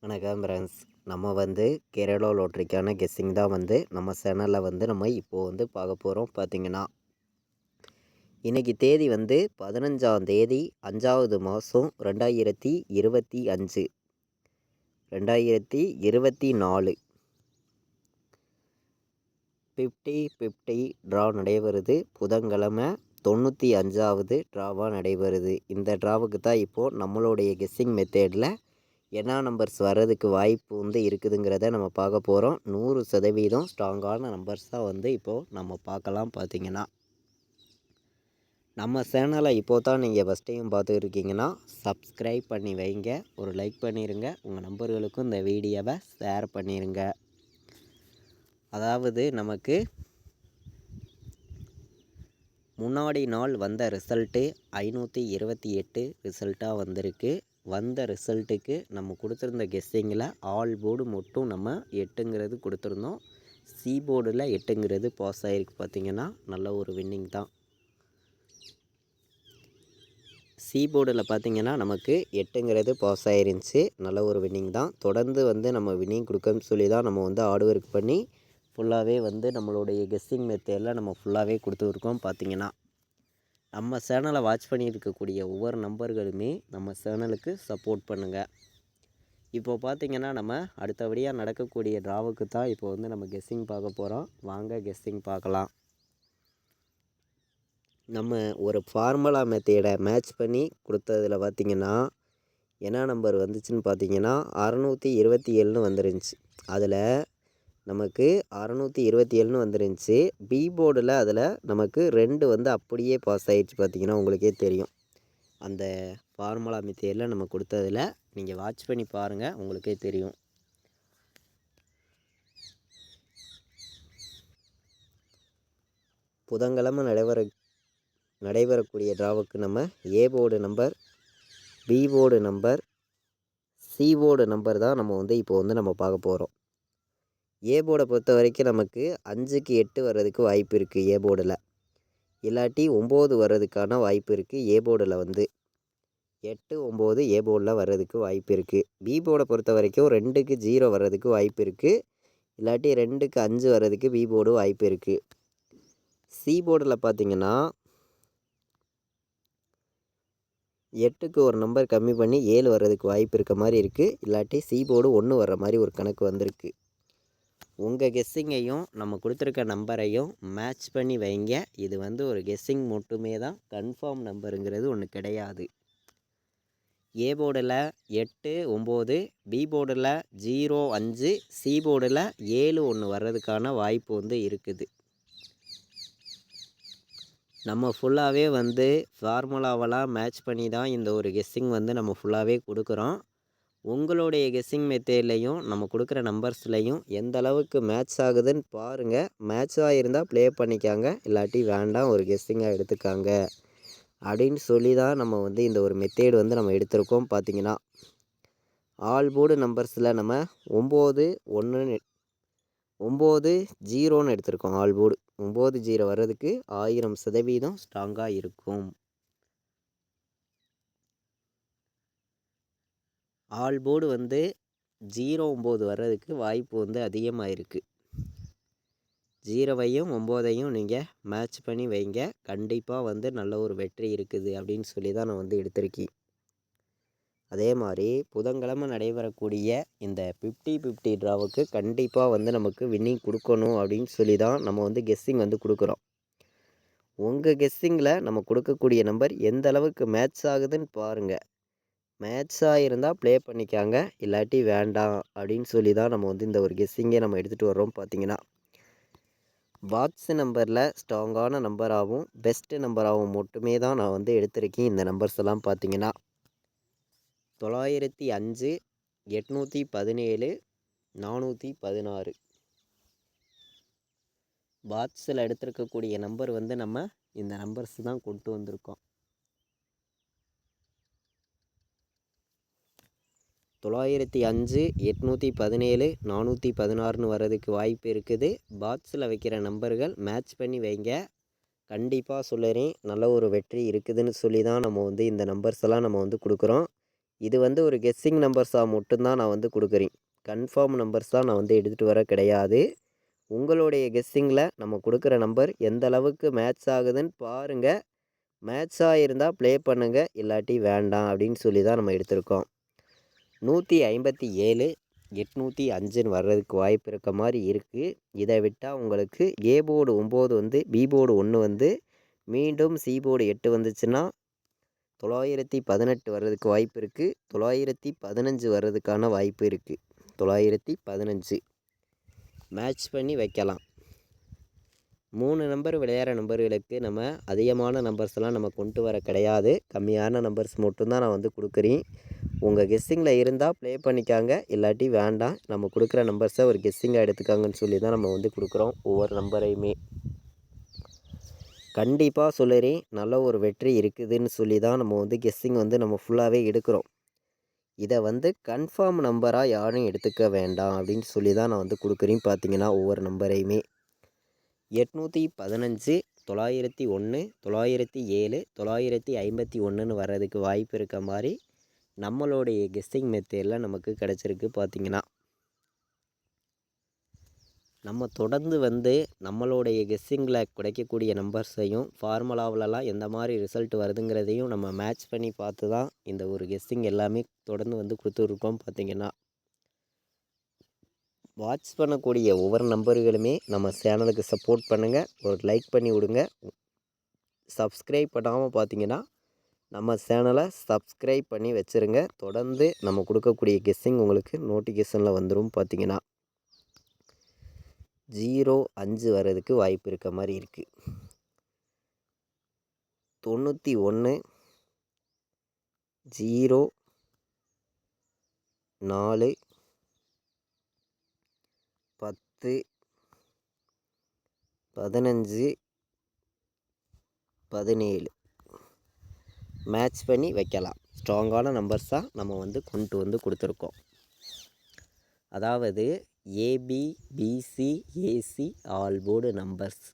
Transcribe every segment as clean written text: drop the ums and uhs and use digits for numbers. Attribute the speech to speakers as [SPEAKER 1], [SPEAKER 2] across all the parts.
[SPEAKER 1] வணக்கம் ஃப்ரெண்ட்ஸ். நம்ம கேரளா லாட்ரிக்கான கெஸ்ஸிங் தான் நம்ம சேனலில் நம்ம இப்போது பார்க்க போகிறோம். பார்த்தீங்கன்னா இன்றைக்கி தேதி 15ஆம் தேதி 5வது மாதம் 2025 2024 50-50 ட்ரா நடைபெறுது. புதன்கிழமை 95வது ட்ராவாக நடைபெறுது. இந்த ட்ராவுக்கு தான் இப்போது நம்மளுடைய கெஸ்ஸிங் மெத்தேடில் என்ன நம்பர்ஸ் வர்றதுக்கு வாய்ப்பு இருக்குதுங்கிறத நம்ம பார்க்க போகிறோம். 100% ஸ்ட்ராங்கான நம்பர்ஸ் தான் இப்போது நம்ம பார்க்கலாம். பார்த்தீங்கன்னா நம்ம சேனலை இப்போது தான் நீங்கள் ஃபஸ்ட் டைம் பார்த்துருக்கீங்கன்னா சப்ஸ்கிரைப் பண்ணி வைங்க, ஒரு லைக் பண்ணிடுங்க, உங்கள் நம்பர்களுக்கும் இந்த வீடியோவை ஷேர் பண்ணிடுங்க. அதாவது நமக்கு முன்னாடி நாள் வந்த ரிசல்ட்டு 528 ரிசல்ட்டாக வந்திருக்கு. வந்த ரிசல்ட்டுக்கு நம்ம கொடுத்துருந்த கெஸ்ஸிங்கில் ஆல் போர்டு மட்டும் நம்ம 8ங்கிறது கொடுத்துருந்தோம். சி போர்டில் 8ங்கிறது பாஸ் ஆகிருக்கு. பார்த்திங்கன்னா நல்ல ஒரு வின்னிங் தான். சி போர்டில் பார்த்திங்கன்னா நமக்கு 8ங்கிறது பாஸ் ஆகிருந்துச்சு. நல்ல ஒரு வின்னிங் தான். தொடர்ந்து நம்ம வின்னிங் கொடுக்கணும்னு சொல்லி தான் நம்ம ஹார்ட் ஒர்க் பண்ணி ஃபுல்லாகவே நம்மளுடைய கெஸ்ஸிங் மெத்தேடில் நம்ம ஃபுல்லாகவே கொடுத்துருக்கோம். பார்த்திங்கன்னா நம்ம சேனலை வாட்ச் பண்ணியிருக்கக்கூடிய ஒவ்வொரு நம்பர்களுமே நம்ம சேனலுக்கு சப்போர்ட் பண்ணுங்கள். இப்போ பார்த்திங்கன்னா நம்ம அடுத்தபடியாக நடக்கக்கூடிய ட்ராவுக்கு தான் இப்போ நம்ம கெஸ்ஸிங் பார்க்க போகிறோம். வாங்க கெஸ்ஸிங் பார்க்கலாம். நம்ம ஒரு ஃபார்முலா மெத்தேடை மேட்ச் பண்ணி கொடுத்ததில் பார்த்திங்கன்னா என்ன நம்பர் வந்துச்சுன்னு பார்த்திங்கன்னா 627ன்னு வந்துருந்துச்சு. அதில் நமக்கு 627ன்னு வந்துருந்துச்சு. பி போர்டில் அதில் நமக்கு 2 அப்படியே பாஸ் ஆகிடுச்சு. பார்த்திங்கன்னா உங்களுக்கே தெரியும். அந்த ஃபார்முலா மெத்தேடில் நம்ம கொடுத்ததில் நீங்கள் வாட்ச் பண்ணி பாருங்கள், உங்களுக்கே தெரியும். புதன்கிழமை நடைபெறக்கூடிய ட்ராவுக்கு நம்ம A board number, B board number, C board number தான் நம்ம இப்போ நம்ம பார்க்க போகிறோம். ஏ போர்டை பொறுத்த வரைக்கும் நமக்கு 5க்கு 8 வர்றதுக்கு வாய்ப்பு இருக்குது. ஏ போர்டில் இல்லாட்டி 9 வர்றதுக்கான வாய்ப்பு இருக்குது. ஏ போர்டில் 8, 9 ஏ போர்டில் வர்றதுக்கு வாய்ப்பு இருக்குது. பி போர்டை பொறுத்த வரைக்கும் 2க்கு 0 வர்றதுக்கு வாய்ப்பு இருக்குது. இல்லாட்டி 2க்கு 5 வர்றதுக்கு பி போர்டு வாய்ப்பு இருக்குது. சி போர்டில் பார்த்திங்கன்னா 8க்கு ஒரு நம்பர் கம்மி பண்ணி 7 வர்றதுக்கு வாய்ப்பு இருக்க மாதிரி இருக்குது. இல்லாட்டி சி போர்டு 1 வர்ற மாதிரி ஒரு கணக்கு வந்திருக்கு. உங்கள் கெஸ்ஸிங்கையும் நம்ம கொடுத்துருக்க நம்பரையும் மேட்ச் பண்ணி வைங்க. இது ஒரு கெஸ்ஸிங் மட்டுமே தான், கன்ஃபார்ம் நம்பருங்கிறது ஒன்று கிடையாது. ஏ போர்டில் 8, 9, பி போர்டில் 0, 5, சி போர்டில் 7, 1 வர்றதுக்கான வாய்ப்பு இருக்குது. நம்ம ஃபுல்லாகவே ஃபார்முலாவெல்லாம் மேட்ச் பண்ணி தான் இந்த ஒரு கெஸ்ஸிங் நம்ம ஃபுல்லாகவே கொடுக்குறோம். உங்களுடைய கெஸ்ஸிங் மெத்தேட்லையும் நம்ம கொடுக்குற நம்பர்ஸ்லையும் எந்த அளவுக்கு மேட்ச் ஆகுதுன்னு பாருங்கள். மேட்ச் ஆகியிருந்தால் ப்ளே பண்ணிக்காங்க, இல்லாட்டி வேண்டாம், ஒரு கெஸ்ஸிங்காக எடுத்துக்காங்க அப்படின்னு சொல்லி தான் நம்ம இந்த ஒரு மெத்தேடு நம்ம எடுத்திருக்கோம். பார்த்திங்கன்னா ஆல் போர்டு நம்பர்ஸில் நம்ம 9, 1, 9, 0ன்னு எடுத்திருக்கோம். ஆல் போர்டு 9, 0 வர்றதுக்கு 1000% ஸ்ட்ராங்காக இருக்கும். ஆல் போர்டு 0, 9 வர்றதுக்கு வாய்ப்பு அதிகமாக இருக்குது. 0வையும் 9ஐயும் நீங்கள் மேட்ச் பண்ணி வைங்க. கண்டிப்பாக நல்ல ஒரு வெற்றி இருக்குது அப்படின்னு சொல்லி தான் நான் எடுத்திருக்கேன். அதே மாதிரி புதன்கிழமை நடைபெறக்கூடிய இந்த 50-50 ட்ராவுக்கு கண்டிப்பாக நமக்கு வின்னிங் கொடுக்கணும் அப்படின்னு சொல்லி தான் நம்ம கெஸ்ஸிங் கொடுக்குறோம். உங்கள் கெஸ்ஸிங்கில் நம்ம கொடுக்கக்கூடிய நம்பர் எந்த அளவுக்கு மேட்ச் ஆகுதுன்னு பாருங்கள். மேட்சாக இருந்தால் ப்ளே பண்ணிக்காங்க, இல்லாட்டி வேண்டாம் அப்படின்னு சொல்லி தான் நம்ம இந்த ஒரு கெஸ்ஸிங்கே நம்ம எடுத்துகிட்டு வர்றோம். பார்த்திங்கன்னா பாக்ஸ் நம்பரில் ஸ்ட்ராங்கான நம்பராகவும் பெஸ்ட்டு நம்பராகவும் மட்டுமே தான் நான் எடுத்திருக்கேன். இந்த நம்பர்ஸ் எல்லாம் பார்த்திங்கன்னா 905, 817, 416 பாக்ஸில் எடுத்திருக்கக்கூடிய நம்பர் நம்ம இந்த நம்பர்ஸ் தான் கொண்டு வந்திருக்கோம். 905, 817, 416ன்னு வர்றதுக்கு வாய்ப்பு இருக்குது. பாக்ஸில் வைக்கிற நம்பர்கள் மேட்ச் பண்ணி வைங்க. கண்டிப்பாக சொல்லுறேன், நல்ல ஒரு வெற்றி இருக்குதுன்னு சொல்லி தான் நம்ம இந்த நம்பர்ஸ் எல்லாம் நம்ம கொடுக்குறோம். இது வந்து ஒரு கெஸ்ஸிங் நம்பர்ஸாக மட்டும்தான் நான் வந்து கொடுக்குறேன். கன்ஃபார்ம் நம்பர்ஸ் தான் நான் வந்து எடுத்துகிட்டு வர கிடையாது. உங்களுடைய கெஸ்ஸிங்கில் நம்ம கொடுக்குற நம்பர் எந்த அளவுக்கு மேட்ச் ஆகுதுன்னு பாருங்கள். மேட்ச் ஆகிருந்தால் ப்ளே பண்ணுங்கள், இல்லாட்டி வேண்டாம் அப்படின்னு சொல்லி தான் நம்ம எடுத்திருக்கோம். 157 805ன்னு வர்றதுக்கு வாய்ப்பு இருக்க மாதிரி இருக்குது. இதை விட்டால் உங்களுக்கு ஏ போர்டு 9 வந்து பி போர்டு 1 வந்து மீண்டும் சி போர்டு 8 வந்துச்சுன்னா 918 வர்றதுக்கு வாய்ப்பு இருக்குது. 915 வர்றதுக்கான வாய்ப்பு இருக்குது. 915 மேட்ச் பண்ணி வைக்கலாம். 3 நம்பர் விளையாடுற நம்பர்களுக்கு நம்ம அதிகமான நம்பர்ஸ்லாம் நம்ம கொண்டு வர கிடையாது. கம்மியான நம்பர்ஸ் மட்டும்தான் நான் வந்து கொடுக்குறேன். உங்கள் கெஸ்ஸிங்கில் இருந்தால் ப்ளே பண்ணிக்காங்க, இல்லாட்டி வேண்டாம். நம்ம கொடுக்குற நம்பர்ஸை ஒரு கெஸ்ஸிங்காக எடுத்துக்காங்கன்னு சொல்லி தான் நம்ம வந்து கொடுக்குறோம். ஒவ்வொரு நம்பரையுமே கண்டிப்பாக சொல்லுறேன், நல்ல ஒரு வெற்றி இருக்குதுன்னு சொல்லி தான் நம்ம வந்து கெஸ்ஸிங் வந்து நம்ம ஃபுல்லாகவே எடுக்கிறோம். இதை வந்து கன்ஃபார்ம் நம்பராக யாரும் எடுத்துக்க வேண்டாம் அப்படின்னு சொல்லி தான் நான் வந்து கொடுக்குறேன். பார்த்தீங்கன்னா ஒவ்வொரு நம்பரையுமே 815 901 907 951ன்னு வர்றதுக்கு வாய்ப்பு இருக்க மாதிரி நம்மளுடைய கெஸ்ஸிங் மெத்தேடில் நமக்கு கிடச்சிருக்கு. பார்த்திங்கன்னா நம்ம தொடர்ந்து வந்து நம்மளுடைய கெஸ்ஸிங்கில் கிடைக்கக்கூடிய நம்பர்ஸையும் ஃபார்முலாவிலலாம் எந்த மாதிரி ரிசல்ட் வருதுங்கிறதையும் நம்ம மேட்ச் பண்ணி பார்த்து தான் இந்த ஒரு கெஸ்ஸிங் எல்லாமே தொடர்ந்து வந்து கொடுத்துருக்கோம். பார்த்திங்கன்னா வாட்ச் பண்ணக்கூடிய ஒவ்வொரு நம்பர்களுமே நம்ம சேனலுக்கு சப்போர்ட் பண்ணுங்கள், ஒரு லைக் பண்ணி விடுங்க. சப்ஸ்கிரைப் பண்ணாமல் பார்த்தீங்கன்னா நம்ம சேனலை சப்ஸ்கிரைப் பண்ணி வச்சுருங்க. தொடர்ந்து நம்ம கொடுக்கக்கூடிய கெஸ்ஸிங் உங்களுக்கு நோட்டிஃபிகேஷனில் வந்துடும். பார்த்திங்கன்னா 05 வர்றதுக்கு வாய்ப்பு இருக்க மாதிரி இருக்குது. 91 04 10 15 17 மேட்ச் பண்ணி வைக்கலாம். ஸ்ட்ராங்கான நம்பர்ஸாக நம்ம வந்து கொண்டு வந்து கொடுத்துருக்கோம். அதாவது AB PC AC all board numbers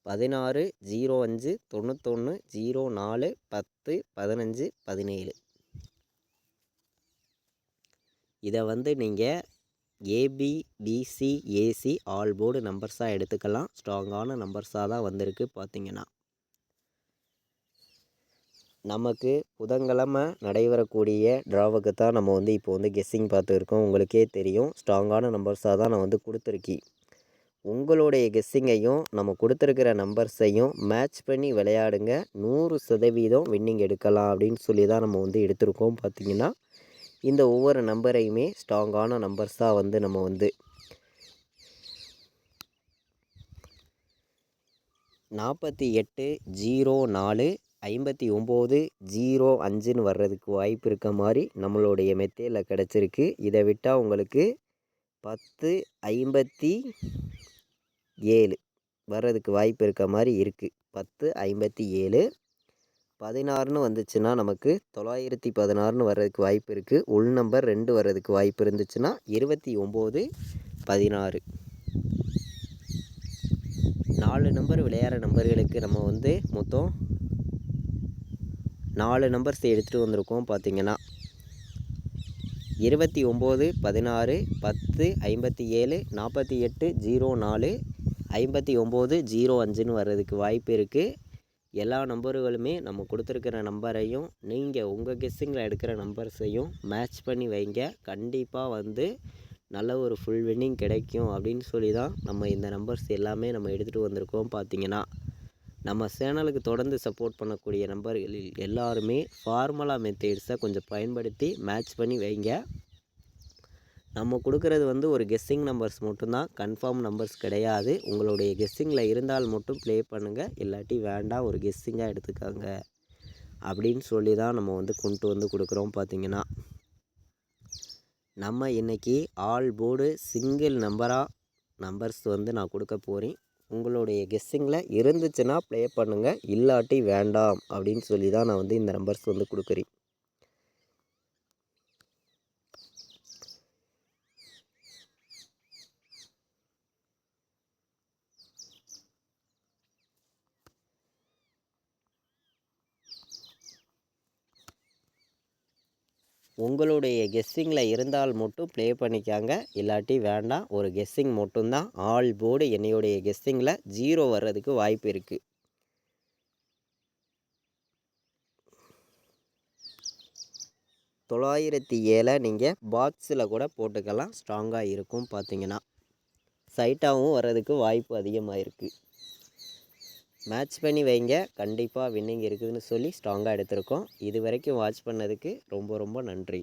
[SPEAKER 1] 16 05 91 04 10 15 17. இதை வந்து நீங்கள் A B PC AC all board நம்பர்ஸாக எடுத்துக்கலாம். ஸ்ட்ராங்கான நம்பர்ஸாக தான் வந்திருக்கு. பார்த்திங்கன்னா நமக்கு புதன்கிழமை நடைபெறக்கூடிய ட்ராவுக்கு தான் நம்ம வந்து இப்போ வந்து கெஸ்ஸிங் பார்த்துருக்கோம். உங்களுக்கே தெரியும், ஸ்ட்ராங்கான நம்பர்ஸாக தான் நான் வந்து கொடுத்துருக்கேன். உங்களுடைய கெஸ்ஸிங்கையும் நம்ம கொடுத்துருக்கிற நம்பர்ஸையும் மேட்ச் பண்ணி விளையாடுங்க. 100% வின்னிங் எடுக்கலாம் அப்படின்னு சொல்லி தான் நம்ம வந்து எடுத்திருக்கோம். பார்த்திங்கன்னா இந்த ஒவ்வொரு நம்பரையுமே ஸ்ட்ராங்கான நம்பர்ஸாக வந்து நம்ம வந்து 48 04 59 05ன்னு வர்றதுக்கு வாய்ப்பு இருக்க மாதிரி நம்மளுடைய மெத்தேடில் கிடச்சிருக்கு. இதை விட்டால் உங்களுக்கு 10 57 வர்றதுக்கு வாய்ப்பு இருக்க மாதிரி இருக்குது. 10 57 16ன்னு வந்துச்சுன்னா நமக்கு 916ன்னு வர்றதுக்கு வாய்ப்பு இருக்குது. உள் நம்பர் 2 வர்றதுக்கு வாய்ப்பு இருந்துச்சுன்னா 29 16. 4 நம்பர் விளையாடுற நம்பர்களுக்கு நம்ம வந்து மொத்தம் 4 நம்பர்ஸ் எடுத்துகிட்டு வந்திருக்கோம். பார்த்திங்கன்னா 29 16 10 57 48 04 59 05ன்னு வர்றதுக்கு வாய்ப்பு இருக்குது. எல்லா நம்பர்களுமே நம்ம கொடுத்துருக்கிற நம்பரையும் நீங்கள் உங்கள் கெஸ்ஸிங்கில் எடுக்கிற நம்பர்ஸையும் மேட்ச் பண்ணி வைங்க. கண்டிப்பாக வந்து நல்ல ஒரு ஃபுல் வின்னிங் கிடைக்கும் அப்படின்னு சொல்லி தான் நம்ம இந்த நம்பர்ஸ் எல்லாமே நம்ம எடுத்துகிட்டு வந்திருக்கோம். பார்த்திங்கன்னா நம்ம சேனலுக்கு தொடர்ந்து சப்போர்ட் பண்ணக்கூடிய நம்பர்களில் எல்லாருமே ஃபார்முலா மெத்தேட்ஸை கொஞ்சம் பயன்படுத்தி மேட்ச் பண்ணி வைங்க. நம்ம கொடுக்குறது வந்து ஒரு கெஸ்ஸிங் நம்பர்ஸ் மட்டும்தான், கன்ஃபார்ம் நம்பர்ஸ் கிடையாது. உங்களுடைய கெஸ்ஸிங்கில் இருந்தால் மட்டும் ப்ளே பண்ணுங்கள், இல்லாட்டி வேண்டாம், ஒரு கெஸ்ஸிங்காக எடுத்துக்காங்க அப்படின்னு சொல்லி தான் நம்ம வந்து கொண்டு வந்து கொடுக்குறோம். பார்த்திங்கன்னா நம்ம இன்றைக்கி ஆல் போர்டு சிங்கிள் நம்பர்ஸ் வந்து நான் கொடுக்க போகிறேன். உங்களுடைய கெஸ்ஸிங்கில் இருந்துச்சுன்னா ப்ளே பண்ணுங்கள், இல்லாட்டி வேண்டாம் அப்படின்னு சொல்லி தான் நான் வந்து இந்த நம்பர்ஸ் வந்து கொடுக்குறேன். உங்களுடைய கெஸ்ஸிங்கில் இருந்தால் மட்டும் ப்ளே பண்ணிக்காங்க, இல்லாட்டி வேண்டாம். ஒரு கெஸ்ஸிங் மட்டும்தான். ஆல் போர்டு என்னையுடைய கெஸ்ஸிங்கில் 0 வர்றதுக்கு வாய்ப்பு இருக்குது. $907 நீங்கள் பாக்ஸில் கூட போட்டுக்கலாம். ஸ்ட்ராங்காக இருக்கும். பார்த்தீங்கன்னா சைட்டாகவும் வர்றதுக்கு வாய்ப்பு அதிகமாக இருக்குது. மேட்ச் பண்ணி வைங்க, கண்டிப்பாக வின்னிங் இருக்குதுன்னு சொல்லி ஸ்ட்ராங்காக எடுத்திருக்கோம். இது வரைக்கும் வாட்ச் பண்ணதுக்கு ரொம்ப ரொம்ப நன்றி.